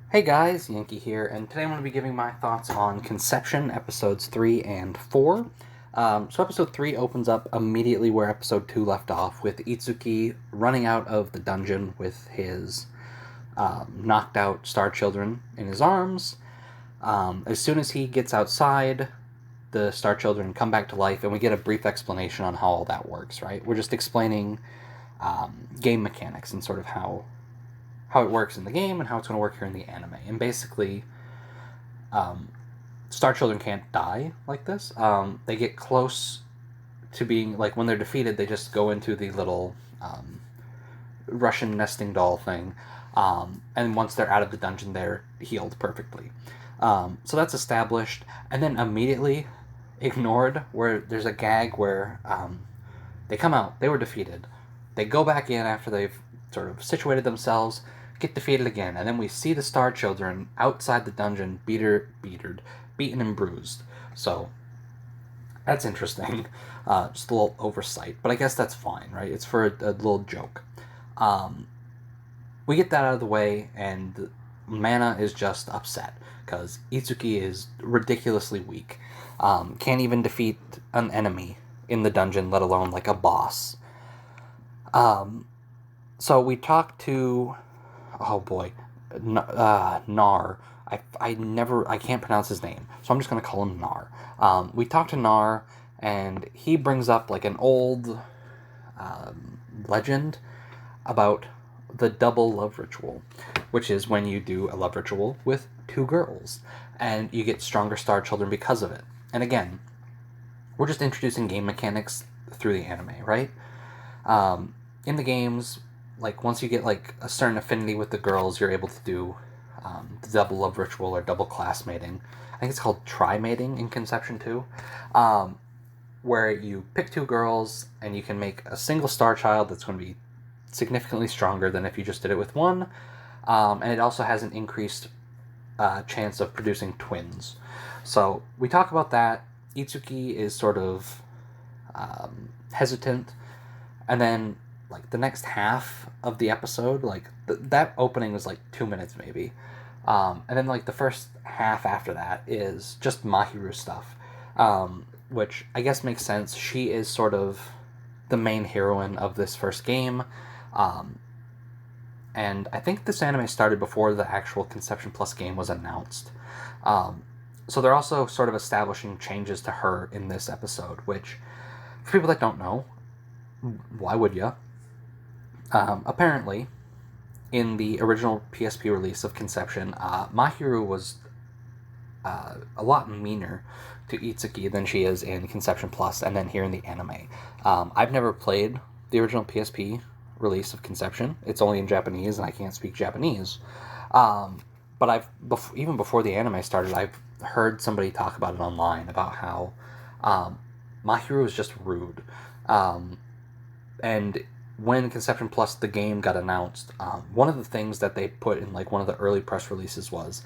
Hey guys, Yankee here, and today I'm going to be giving my thoughts on Conception, episodes 3 and 4. So, episode 3 opens up immediately where episode 2 left off, with Itsuki running out of the dungeon with his knocked out star children in his arms. As soon as he gets outside, the star children come back to life, and we get a brief explanation on how all that works, right? We're just explaining game mechanics and sort of how it works in the game and how it's going to work here in the anime. And basically, Star Children can't die like this. They get close to being, like, when they're defeated, they just go into the little Russian nesting doll thing. And once they're out of the dungeon, they're healed perfectly. So that's established. And then immediately ignored, where there's a gag where they come out, they were defeated. They go back in after they've sort of situated themselves, get defeated again, and then we see the Star Children outside the dungeon, beaten and bruised. So that's interesting. Just a little oversight, but I guess that's fine, right? It's for a little joke. We get that out of the way, and Mana is just upset because Itsuki is ridiculously weak. Can't even defeat an enemy in the dungeon, let alone like a boss. So we talked to, oh boy, Nar. I can't pronounce his name, so I'm just gonna call him Nar. We talked to Nar, and he brings up like an old legend about the double love ritual, which is when you do a love ritual with two girls, and you get stronger star children because of it. And again, we're just introducing game mechanics through the anime, right? In the games, like, once you get like a certain affinity with the girls, you're able to do the double love ritual or double class mating. I think it's called tri-mating in Conception 2, where you pick two girls and you can make a single star child that's going to be significantly stronger than if you just did it with one, and it also has an increased chance of producing twins. So we talk about that. Itsuki is sort of hesitant, and then like the next half of the episode, like that opening was like 2 minutes maybe, and then like the first half after that is just Mahiru stuff, which I guess makes sense. She is sort of the main heroine of this first game, and I think this anime started before the actual Conception Plus game was announced. So they're also sort of establishing changes to her in this episode, which, for people that don't know, why would you? Apparently, in the original PSP release of Conception, Mahiru was a lot meaner to Itsuki than she is in Conception Plus, and then here in the anime. I've never played the original PSP release of Conception. It's only in Japanese, and I can't speak Japanese. But even before the anime started, I've heard somebody talk about it online, about how Mahiru is just rude. And when Conception Plus, the game, got announced, one of the things that they put in like one of the early press releases was,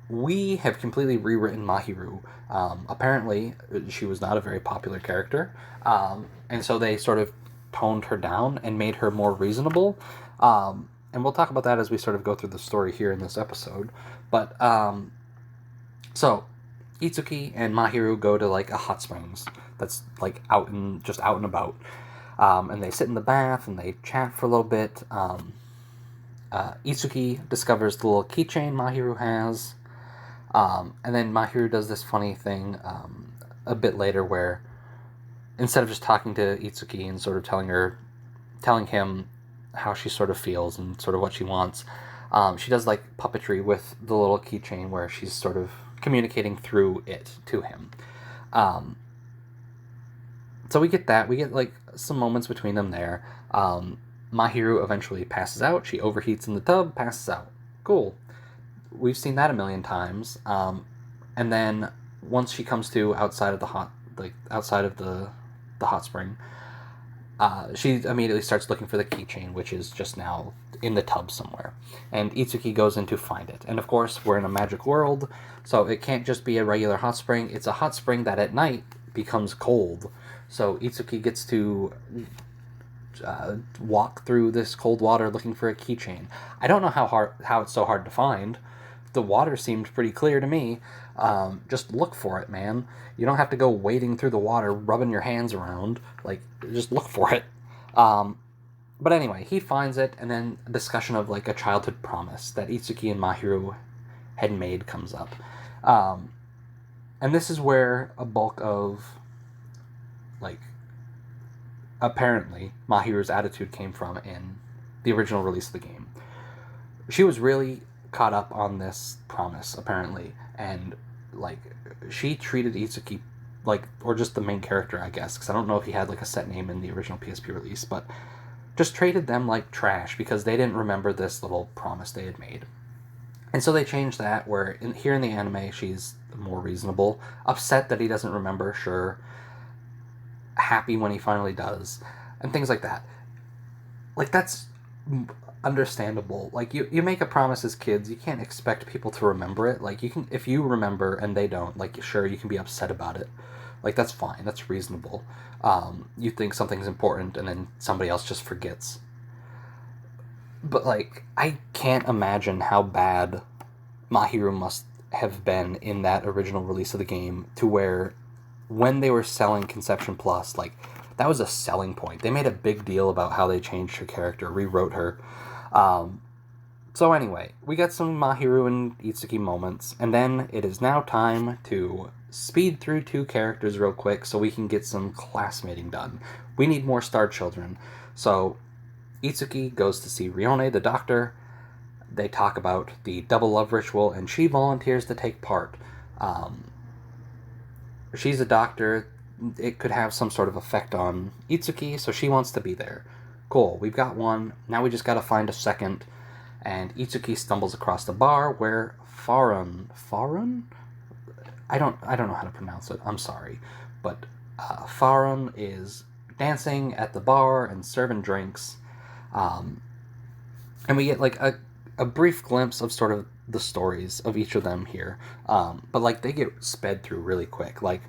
we have completely rewritten Mahiru. Apparently, she was not a very popular character, and so they sort of toned her down and made her more reasonable. And we'll talk about that as we sort of go through the story here in this episode. But so Itsuki and Mahiru go to like a hot springs that's like out and about. And they sit in the bath and they chat for a little bit. Itsuki discovers the little keychain Mahiru has. And then Mahiru does this funny thing a bit later where, instead of just talking to Itsuki and sort of telling him how she sort of feels and sort of what she wants, she does like puppetry with the little keychain where she's sort of communicating through it to him. So we get that. We get like some moments between them there. Mahiru eventually passes out. She overheats in the tub, passes out. Cool. We've seen that a million times. And then once she comes to outside of the hot spring, she immediately starts looking for the keychain, which is just now in the tub somewhere. And Itsuki goes in to find it. And of course, we're in a magic world, so it can't just be a regular hot spring. It's a hot spring that at night becomes cold. So Itsuki gets to walk through this cold water looking for a keychain. I don't know how it's so hard to find. The water seemed pretty clear to me. Just look for it, man. You don't have to go wading through the water, rubbing your hands around. Like, just look for it. But anyway, he finds it, and then a discussion of like a childhood promise that Itsuki and Mahiru had made comes up. And this is where a bulk of, like, apparently Mahiru's attitude came from in the original release of the game. She was really caught up on this promise, apparently, and like she treated Itsuki like, or just the main character, I guess, because I don't know if he had like a set name in the original PSP release, but just treated them like trash because they didn't remember this little promise they had made. And so they changed that, where here in the anime she's more reasonable, upset that he doesn't remember, sure, happy when he finally does, and things like that. Like, that's understandable. Like, you make a promise as kids, you can't expect people to remember it. Like, you can, if you remember and they don't, like, sure, you can be upset about it. Like, that's fine, that's reasonable. You think something's important and then somebody else just forgets. But, like, I can't imagine how bad Mahiru must have been in that original release of the game, to where when they were selling Conception Plus, like, that was a selling point. They made a big deal about how they changed her character, rewrote her. So anyway, we got some Mahiru and Itsuki moments, and then it is now time to speed through 2 characters real quick so we can get some classmating done. We need more Star Children. So Itsuki goes to see Rione, the doctor. They talk about the double love ritual, and she volunteers to take part. She's a doctor. It could have some sort of effect on Itsuki, so she wants to be there. Cool, we've got one. Now we just gotta find a second. And Itsuki stumbles across the bar where Farun? I don't know how to pronounce it. I'm sorry. But Farun is dancing at the bar and serving drinks. And we get like a brief glimpse of sort of the stories of each of them here. But like they get sped through really quick. Like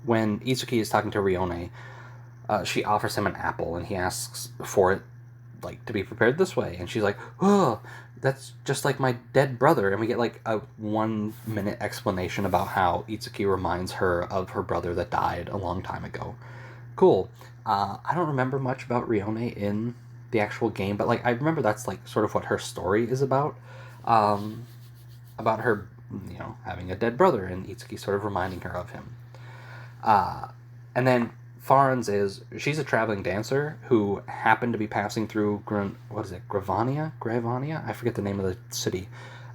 when Itsuki is talking to Rione, she offers him an apple and he asks for it, like, to be prepared this way, and she's like, oh, that's just like my dead brother. And we get like a 1-minute explanation about how Itsuki reminds her of her brother that died a long time ago. Cool. I don't remember much about Rione in the actual game, but like I remember that's like sort of what her story is about her, you know, having a dead brother, and Itsuki sort of reminding her of him. And then Farun's she's a traveling dancer who happened to be passing through, Gravania? I forget the name of the city.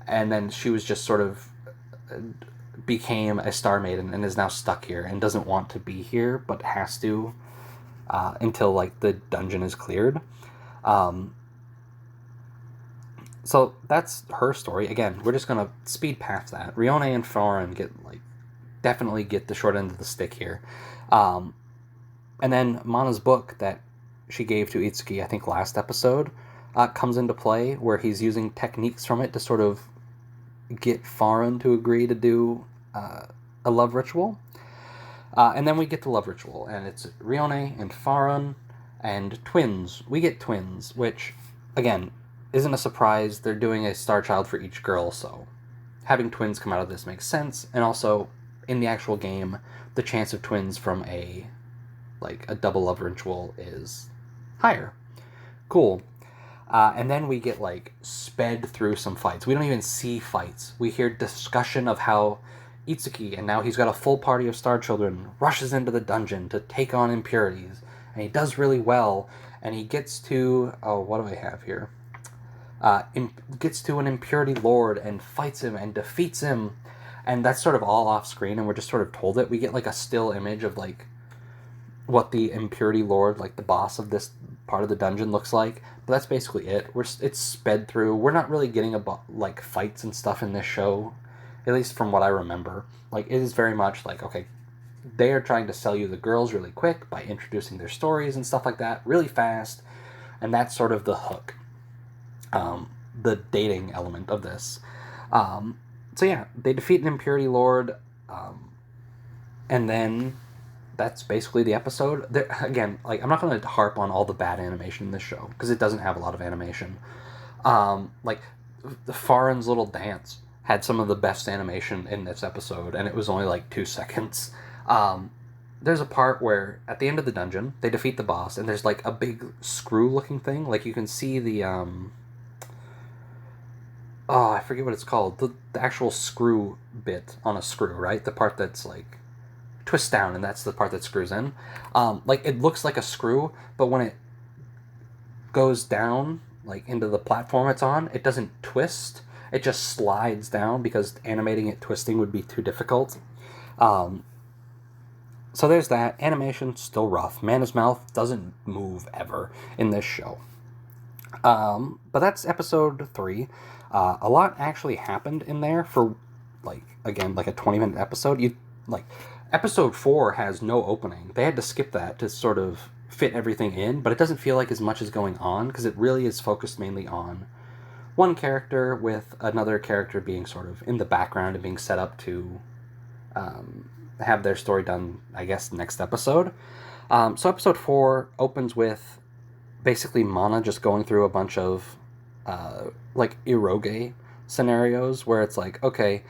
And then she was just sort of became a star maiden and is now stuck here and doesn't want to be here, but has to until like the dungeon is cleared. So that's her story. Again, we're just gonna speed past that. Rione and Farun definitely get the short end of the stick here. And then Mana's book that she gave to Itsuki, I think last episode, comes into play, where he's using techniques from it to sort of get Farun to agree to do a love ritual. And then we get the love ritual, and it's Rione and Farun and twins. We get twins, which, again, isn't a surprise. They're doing a star child for each girl, so having twins come out of this makes sense. And also, in the actual game, the chance of twins from a double love ritual is higher. Cool. And then we get sped through some fights. We don't even see fights. We hear discussion of how Itsuki, and now he's got a full party of star children, rushes into the dungeon to take on impurities. And he does really well. And he gets to, what do I have here? Gets to an impurity lord and fights him and defeats him. And that's sort of all off screen, and we're just sort of told it. We get a still image of what the impurity lord, the boss of this part of the dungeon, looks like. But that's basically it. It's sped through. We're not really getting fights and stuff in this show, at least from what I remember. It is very much okay, they are trying to sell you the girls really quick by introducing their stories and stuff like that really fast, and that's sort of the hook, the dating element of this. So yeah, they defeat an impurity lord, and then that's basically the episode. There, again, like, I'm not going to harp on all the bad animation in this show, because it doesn't have a lot of animation. Like, the Farin's little dance had some of the best animation in this episode, and it was only like 2 seconds. There's a part where, at the end of the dungeon, they defeat the boss, and there's like a big screw-looking thing. Like, you can see the, oh, I forget what it's called. The actual screw bit on a screw, right? The part that's like twists down, and that's the part that screws in. Like, it looks like a screw, but when it goes down, like, into the platform it's on, it doesn't twist. It just slides down, because animating it twisting would be too difficult. So there's that. Animation, still rough. Mana's mouth doesn't move ever in this show. But that's episode 3. A lot actually happened in there for, like, again, like a 20-minute episode. Episode 4 has no opening. They had to skip that to sort of fit everything in, but it doesn't feel like as much is going on, because it really is focused mainly on one character, with another character being sort of in the background and being set up to have their story done, I guess, next episode. So episode 4 opens with basically Mana just going through a bunch of like eroge scenarios, where it's like, okay,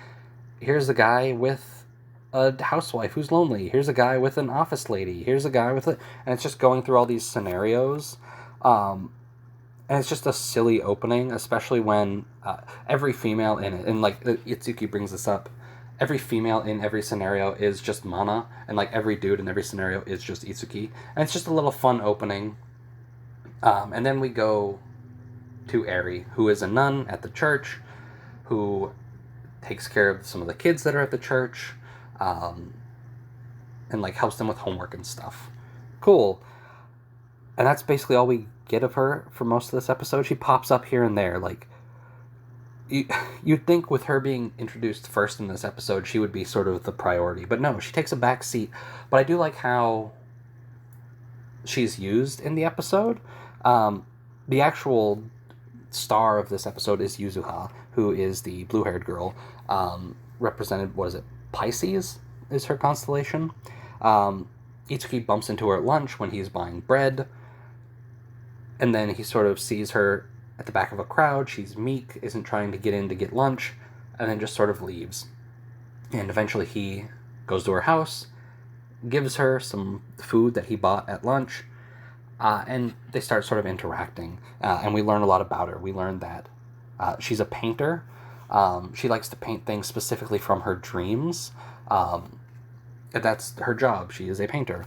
here's a guy with a housewife who's lonely, here's a guy with an office lady, here's a guy with a... and it's just going through all these scenarios. And it's just a silly opening, especially when every female in it, and like Itsuki brings this up, every female in every scenario is just Mana, and like every dude in every scenario is just Itsuki. And it's just a little fun opening. And then we go to Eri, who is a nun at the church, who takes care of some of the kids that are at the church, and like helps them with homework and stuff. Cool. And that's basically all we get of her for most of this episode. She pops up here and there. Like, you'd think with her being introduced first in this episode, she would be sort of the priority. But no, she takes a back seat. But I do like how she's used in the episode. The actual star of this episode is Yuzuha, who is the blue-haired girl. Represented, what is it, Pisces is her constellation. Itsuki bumps into her at lunch when he's buying bread. And then he sort of sees her at the back of a crowd. She's meek, isn't trying to get in to get lunch, and then just sort of leaves. And eventually he goes to her house, gives her some food that he bought at lunch, and they start sort of interacting. And we learn a lot about her. We learn that she's a painter. She likes to paint things specifically from her dreams. That's her job. She is a painter.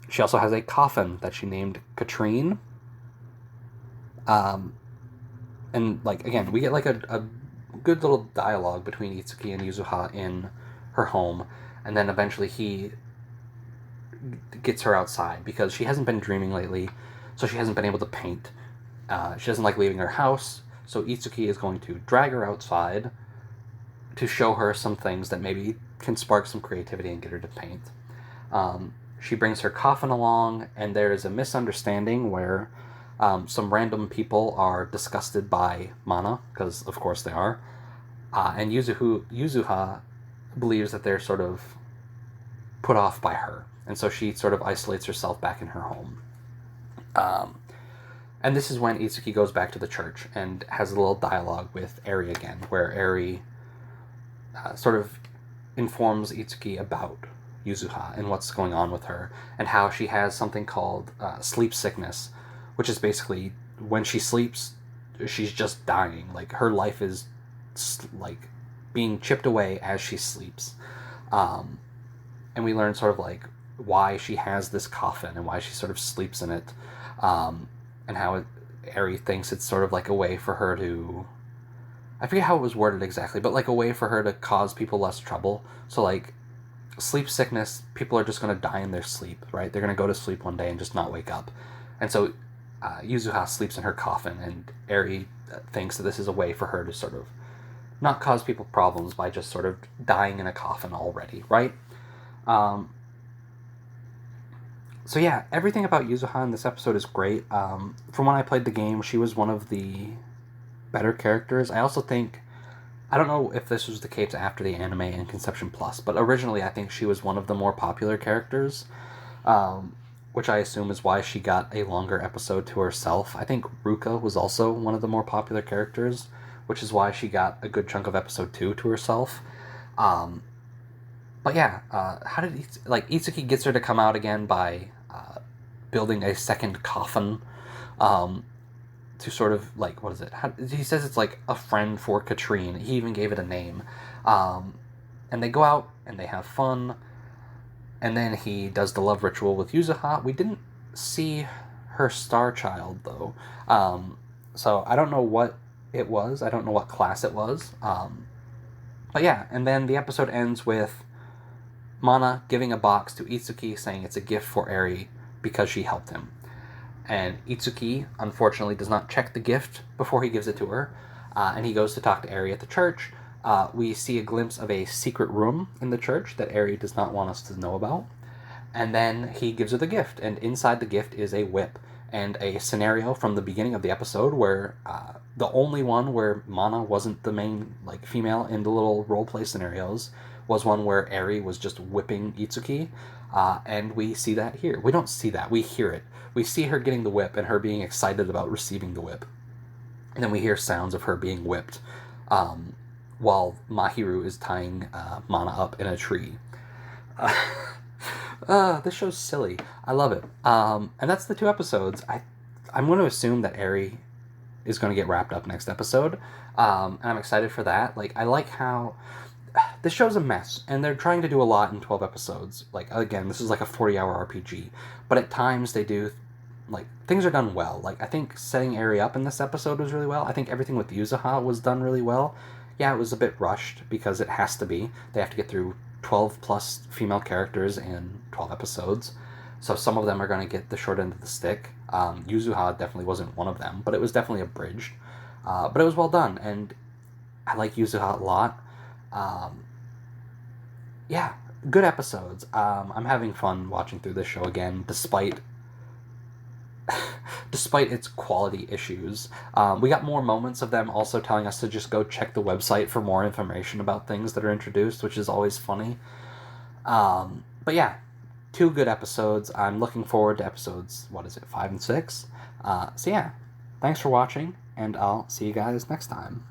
She also has a coffin that she named Katrine. And, like, again, we get, like, a good little dialogue between Itsuki and Yuzuha in her home, and then eventually he gets her outside, because she hasn't been dreaming lately, so she hasn't been able to paint. She doesn't like leaving her house, so Itsuki is going to drag her outside to show her some things that maybe can spark some creativity and get her to paint. She brings her coffin along, and there is a misunderstanding where some random people are disgusted by Mana, because of course they are, and Yuzuha believes that they're sort of put off by her, and so she sort of isolates herself back in her home. And this is when Itsuki goes back to the church and has a little dialogue with Eri again, where Eri sort of informs Itsuki about Yuzuha and what's going on with her, and how she has something called sleep sickness, which is basically when she sleeps, she's just dying. Like, her life is like being chipped away as she sleeps. And we learn sort of like why she has this coffin and why she sort of sleeps in it, and how Eri thinks it's sort of like a way for her to, I forget how it was worded exactly, but like a way for her to cause people less trouble. So like, sleep sickness, people are just going to die in their sleep, right? They're going to go to sleep one day and just not wake up. And so Yuzuha sleeps in her coffin, and Eri thinks that this is a way for her to sort of not cause people problems by just sort of dying in a coffin already, right? So yeah, everything about Yuzuha in this episode is great. From when I played the game, she was one of the better characters. I also think I don't know if this was the case after the anime and Conception Plus, but originally I think she was one of the more popular characters, which I assume is why she got a longer episode to herself. I think Ruka was also one of the more popular characters, which is why she got a good chunk of episode 2 to herself. But yeah, how did Itsuki gets her to come out again by building a second coffin, to sort of what is it? He says it's like a friend for Katrine. He even gave it a name, and they go out and they have fun, and then he does the love ritual with Yuzuha. We didn't see her star child though, so I don't know what it was. I don't know what class it was. But yeah, and then the episode ends with Mana giving a box to Itsuki, saying it's a gift for Eri because she helped him. And Itsuki, unfortunately, does not check the gift before he gives it to her, and he goes to talk to Eri at the church. We see a glimpse of a secret room in the church that Eri does not want us to know about. And then he gives her the gift, and inside the gift is a whip and a scenario from the beginning of the episode where the only one where Mana wasn't the main female in the little roleplay scenarios was one where Eri was just whipping Itsuki, and we see that here. We don't see that, we hear it. We see her getting the whip and her being excited about receiving the whip. And then we hear sounds of her being whipped while Mahiru is tying Mana up in a tree. This show's silly. I love it. And that's the 2 episodes. I'm going to assume that Eri is going to get wrapped up next episode. And I'm excited for that. I like how this show's a mess, and they're trying to do a lot in 12 episodes. Again, this is like a 40-hour RPG, but at times they do, things are done well. I think setting Eri up in this episode was really well. I think everything with Yuzuha was done really well. Yeah, it was a bit rushed, because it has to be. They have to get through 12 plus female characters in 12 episodes, so some of them are going to get the short end of the stick. Yuzuha definitely wasn't one of them, but it was definitely abridged. But it was well done, and I like Yuzuha a lot. Yeah, good episodes. I'm having fun watching through this show again, despite its quality issues. We got more moments of them also telling us to just go check the website for more information about things that are introduced, which is always funny. But yeah, 2 good episodes. I'm looking forward to episodes, 5 and 6? So yeah, thanks for watching, and I'll see you guys next time.